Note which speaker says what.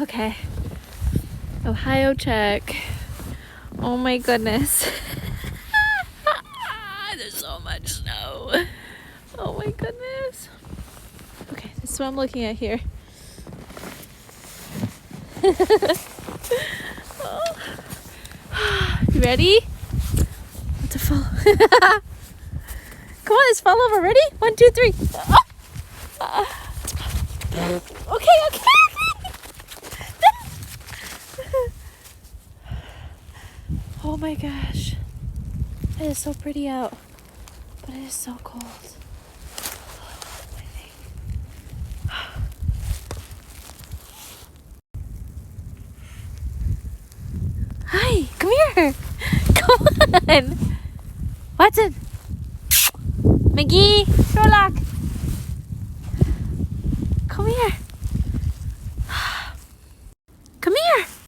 Speaker 1: Okay. Ohio check. Oh my goodness. There's so much snow. Oh my goodness. Okay, this is what I'm looking at here. Oh. You ready? What to fall? Come on, let's fall over. Ready? 1, 2, 3. Okay. Oh my gosh. It is so pretty out, but it is so cold. Hi, come here. Come on. Watson. McGee, Sherlock. Come here.